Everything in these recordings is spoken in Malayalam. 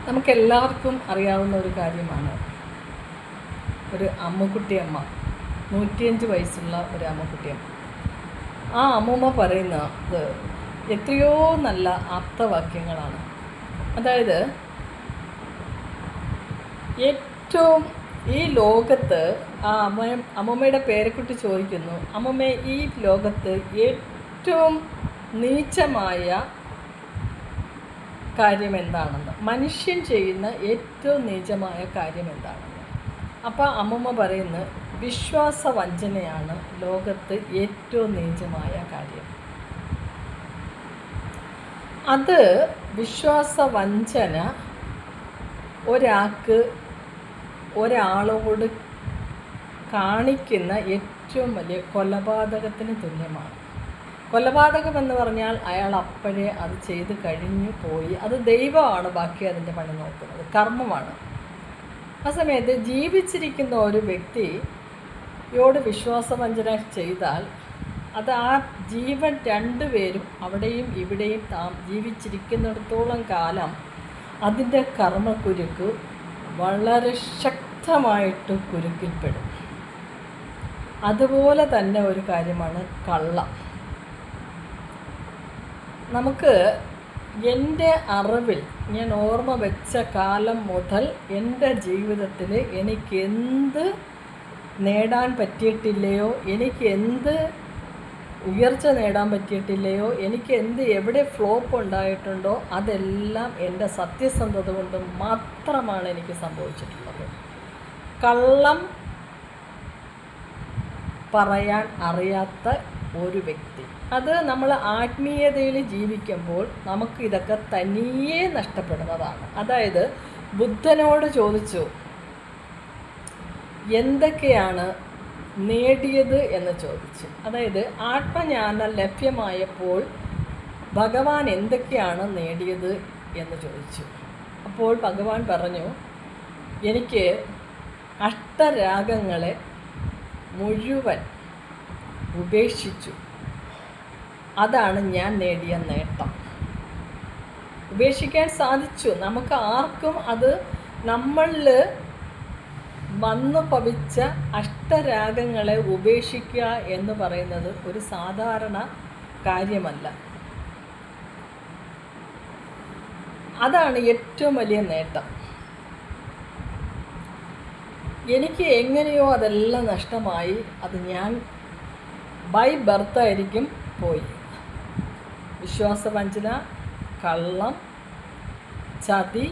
നമുക്കെല്ലാവർക്കും അറിയാവുന്ന ഒരു കാര്യമാണ് ഒരു അമ്മുക്കുട്ടിയമ്മ, 105 വയസ്സുള്ള ഒരു അമ്മുക്കുട്ടിയമ്മ. ആ അമ്മൂമ്മ പറയുന്നത് എത്രയോ നല്ല ആപ്തവാക്യങ്ങളാണ്. അതായത് ഏറ്റവും ഈ ലോകത്ത് ആ അമ്മൂമ്മയുടെ പേരക്കുട്ടി ചോദിക്കുന്നു, അമ്മൂമ്മ ഈ ലോകത്ത് ഏറ്റവും നീചമായ കാര്യം എന്താണെന്ന്, മനുഷ്യൻ ചെയ്യുന്ന ഏറ്റവും നീചമായ കാര്യം എന്താണെന്ന്. അപ്പോൾ അമ്മൂമ്മ പറയുന്നത് വിശ്വാസവഞ്ചനയാണ് ലോകത്ത് ഏറ്റവും നീചമായ കാര്യം. അത് വിശ്വാസവഞ്ചന ഒരാളോട് കാണിക്കുന്ന ഏറ്റവും വലിയ കൊലപാതകത്തിന് തുല്യമാണ്. കൊലപാതകം എന്ന് പറഞ്ഞാൽ അയാൾ അപ്പോഴേ അത് ചെയ്ത് കഴിഞ്ഞു പോയി. അത് ദൈവമാണ് ബാക്കി അതിൻ്റെ പണി നോക്കുന്നത്, കർമ്മമാണ്. ആ സമയത്ത് ജീവിച്ചിരിക്കുന്ന ഒരു വ്യക്തിയോട് വിശ്വാസവഞ്ചന ചെയ്താൽ അത് ആ ജീവൻ രണ്ടുപേരും അവിടെയും ഇവിടെയും ജീവിച്ചിരിക്കുന്നിടത്തോളം കാലം അതിൻ്റെ കർമ്മക്കുരുക്ക് വളരെ ശക്തമായിട്ട് കുരുക്കിൽപ്പെടും. അതുപോലെ തന്നെ ഒരു കാര്യമാണ് കള്ളം. നമുക്ക് എൻ്റെ അറിവിൽ ഞാൻ ഓർമ്മ വെച്ച കാലം മുതൽ എൻ്റെ ജീവിതത്തിൽ എനിക്കെന്ത് നേടാൻ പറ്റിയിട്ടില്ലയോ, എനിക്കെന്ത് ഉയർച്ച നേടാൻ പറ്റിയിട്ടില്ലയോ, എനിക്ക് എവിടെ ഫ്ലോപ്പ് ഉണ്ടായിട്ടുണ്ടോ അതെല്ലാം എൻ്റെ സത്യസന്ധത കൊണ്ട് മാത്രമാണ് എനിക്ക് സംഭവിച്ചിട്ടുള്ളത്. കള്ളം പറയാൻ അറിയാത്ത ഒരു വ്യക്തി, അത് നമ്മൾ ആത്മീയതയിൽ ജീവിക്കുമ്പോൾ നമുക്ക് ഇതൊക്കെ തനിയെ നഷ്ടപ്പെടുന്നതാണ്. അതായത് ബുദ്ധനോട് ചോദിച്ചു എന്തൊക്കെയാണ് നേടിയത് എന്ന് ചോദിച്ചു. അതായത് ആത്മജ്ഞാനം ലഭ്യമായപ്പോൾ ഭഗവാൻ എന്തൊക്കെയാണ് നേടിയത് എന്ന് ചോദിച്ചു. അപ്പോൾ ഭഗവാൻ പറഞ്ഞു, എനിക്ക് അഷ്ടരാഗങ്ങളെ മുഴുവൻ ഉപേക്ഷിച്ചു, അതാണ് ഞാൻ നേടിയ നേട്ടം. ഉപേക്ഷിക്കാൻ സാധിച്ചു. നമുക്ക് ആർക്കും അത് നമ്മളിൽ വന്നു ഭവിച്ച അഷ്ടരാഗങ്ങളെ ഉപേക്ഷിക്കുക എന്ന് പറയുന്നത് ഒരു സാധാരണ കാര്യമല്ല. അതാണ് ഏറ്റവും വലിയ നേട്ടം. എനിക്ക് എങ്ങനെയോ അതെല്ലാം നഷ്ടമായി. അത് ഞാൻ ബൈ ബർത്തായിരിക്കും പോയി. വിശ്വാസവഞ്ചന, കള്ളം, ചതി,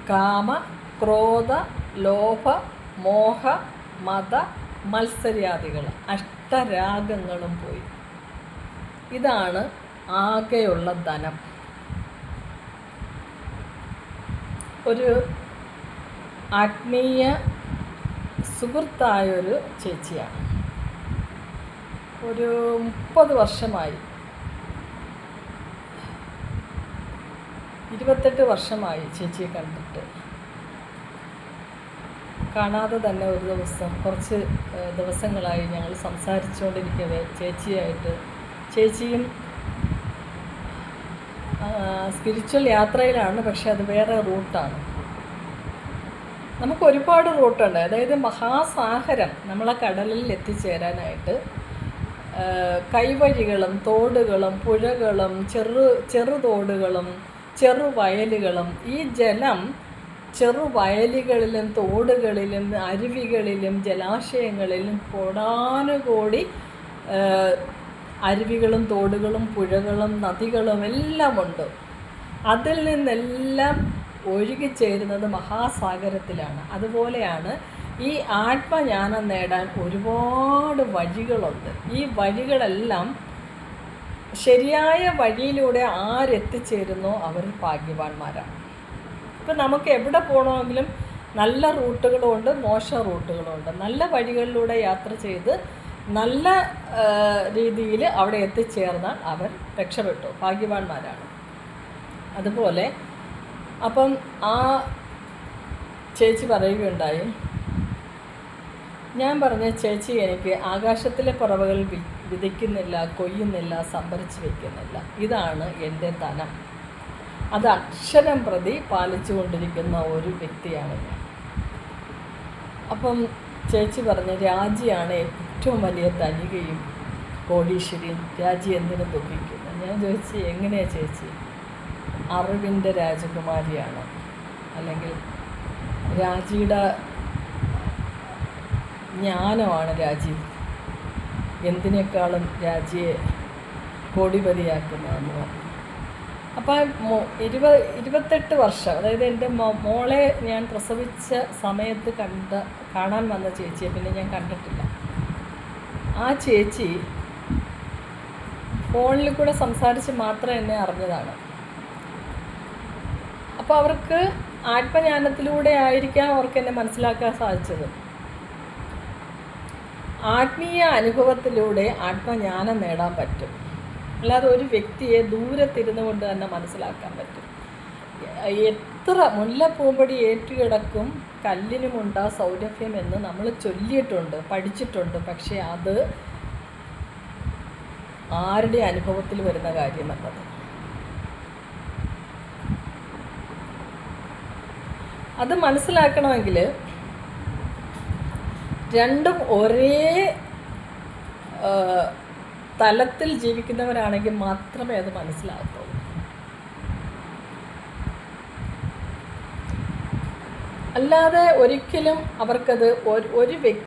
കാമ, ക്രോധ, ലോഭ, മോഹ, മത, മത്സര്യാദികൾ, അഷ്ടരാഗങ്ങളും പോയി. ഇതാണ് ആകെയുള്ള ധനം. ഒരു ആത്മീയ സുഹൃത്തായൊരു ചേച്ചിയാണ്. ഒരു 30 വർഷമായി, 28 വർഷമായി ചേച്ചിയെ കണ്ടിട്ട്. കാണാതെ തന്നെ ഒരു ദിവസം, കുറച്ച് ദിവസങ്ങളായി ഞങ്ങൾ സംസാരിച്ചുകൊണ്ടിരിക്കവേ ചേച്ചിയും സ്പിരിച്വൽ യാത്രയിലാണ്, പക്ഷെ അത് വേറെ റൂട്ടാണ്. നമുക്ക് ഒരുപാട് റൂട്ടുണ്ട്. അതായത് മഹാസാഗരം നമ്മളെ കടലിൽ എത്തിച്ചേരാനായിട്ട് കൈവഴികളും തോടുകളും പുഴകളും ചെറുതോടുകളും ചെറുവയലുകളും, ഈ ജലം ചെറുവയലുകളിലും തോടുകളിലും അരുവികളിലും ജലാശയങ്ങളിലും കോടാനുകോടി അരുവികളും തോടുകളും പുഴകളും നദികളും എല്ലാം ഉണ്ട്. അതിൽ നിന്നെല്ലാം ഒഴുകിച്ചേരുന്നത് മഹാസാഗരത്തിലാണ്. അതുപോലെയാണ് ഈ ആത്മജ്ഞാനം നേടാൻ ഒരുപാട് വഴികളുണ്ട്. ഈ വഴികളെല്ലാം ശരിയായ വഴിയിലൂടെ ആരെത്തിച്ചേരുന്നോ അവർ ഭാഗ്യവാന്മാരാണ്. ഇപ്പം നമുക്ക് എവിടെ പോകണമെങ്കിലും നല്ല റൂട്ടുകളുമുണ്ട്, മോശം റൂട്ടുകളുമുണ്ട്. നല്ല വഴികളിലൂടെ യാത്ര ചെയ്ത് നല്ല രീതിയിൽ അവിടെ എത്തിച്ചേർന്നാൽ അവർ രക്ഷപ്പെട്ടു, ഭാഗ്യവാന്മാരാണ്. അതുപോലെ അപ്പം ആ ചേച്ചി പറയുകയുണ്ടായി, ഞാൻ പറഞ്ഞ ചേച്ചി, എനിക്ക് ആകാശത്തിലെ പറവകൾ വിതയ്ക്കുന്നില്ല, കൊയ്യുന്നില്ല, സംഭരിച്ച് വയ്ക്കുന്നില്ല, ഇതാണ് എൻ്റെ ധനം. അത് അക്ഷരം പ്രതി പാലിച്ചുകൊണ്ടിരിക്കുന്ന ഒരു വ്യക്തിയാണ് ഞാൻ. അപ്പം ചേച്ചി പറഞ്ഞ രാജിയാണ് ഏറ്റവും വലിയ ധനികയും കോടീശ്വരിയും, രാജി എന്തിനും ദുഃഖിക്കുന്നു. ഞാൻ ചോദിച്ചു, എങ്ങനെയാണ് ചേച്ചി? അറിവിൻ്റെ രാജകുമാരിയാണ്, അല്ലെങ്കിൽ രാജിയുടെ ജ്ഞാനമാണ് രാജി എന്തിനേക്കാളും രാജിയെ കോടിപതിയാക്കുന്നതെന്ന് പറഞ്ഞു. അപ്പം 28 വർഷം, അതായത് എൻ്റെ മോളെ ഞാൻ പ്രസവിച്ച സമയത്ത് കാണാൻ വന്ന ചേച്ചിയെ പിന്നെ ഞാൻ കണ്ടിട്ടില്ല. ആ ചേച്ചി ഫോണിൽ കൂടെ സംസാരിച്ച് മാത്രം എന്നെ അറിഞ്ഞതാണ്. അപ്പോൾ അവർക്ക് ആത്മജ്ഞാനത്തിലൂടെ ആയിരിക്കാം അവർക്ക് എന്നെ മനസ്സിലാക്കാൻ സാധിച്ചത്. ആത്മീയ അനുഭവത്തിലൂടെ ആത്മജ്ഞാനം നേടാൻ പറ്റും, അല്ലാതെ ഒരു വ്യക്തിയെ ദൂരത്തിരുന്നു കൊണ്ട് തന്നെ മനസ്സിലാക്കാൻ പറ്റും. എത്ര മുല്ലപ്പൂമ്പടി ഏറ്റുകിടക്കും കല്ലിനുമുണ്ടാ സൗരഭ്യം എന്ന് നമ്മൾ ചൊല്ലിയിട്ടുണ്ട്, പഠിച്ചിട്ടുണ്ട്. പക്ഷേ അത് ആരുടെ അനുഭവത്തിൽ വരുന്ന കാര്യമല്ലത്. അത് മനസ്സിലാക്കണമെങ്കിൽ രണ്ടും ഒരേ തലത്തിൽ ജീവിക്കുന്നവരാണെങ്കിൽ മാത്രമേ അത് മനസ്സിലാകത്തുള്ളൂ. അല്ലാതെ ഒരിക്കലും അവർക്കത് ഒരു വ്യക്തി